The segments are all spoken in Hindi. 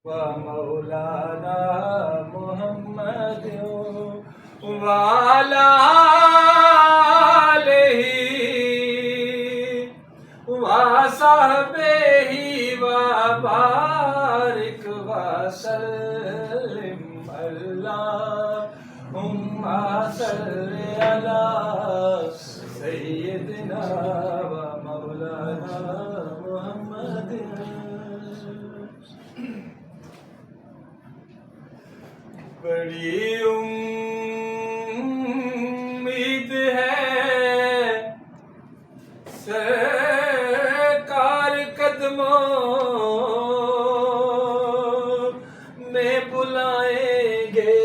व मौलाना मुहम्मद वाला साहबे व बारिक वसल्लिम अल्लाहुम्मा सल्लि अला सय्यिदिना व मौलाना मुहम्मद। बड़ी उम्मीद है सरकार कदमों में बुलाएंगे।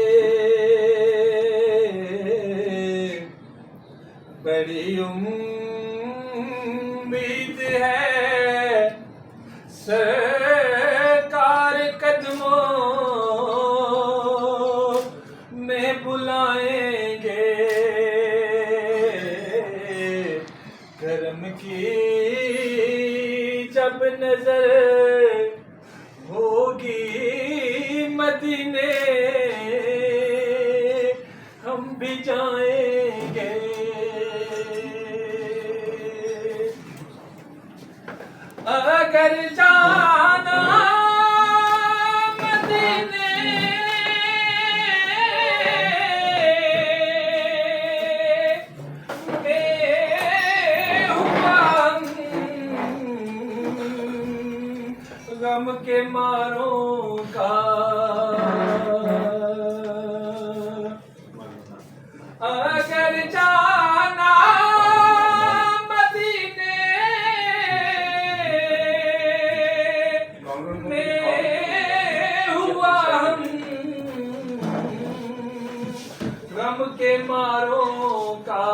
बड़ी उम्मीद है सरकार कदमों में बुलाएंगे। करम की जब नजर होगी मदीने हम भी जाएंगे। अगर जाना मदीने गम के मारों का, अगर जाना मदीने में हुआ हम गम के मारों का।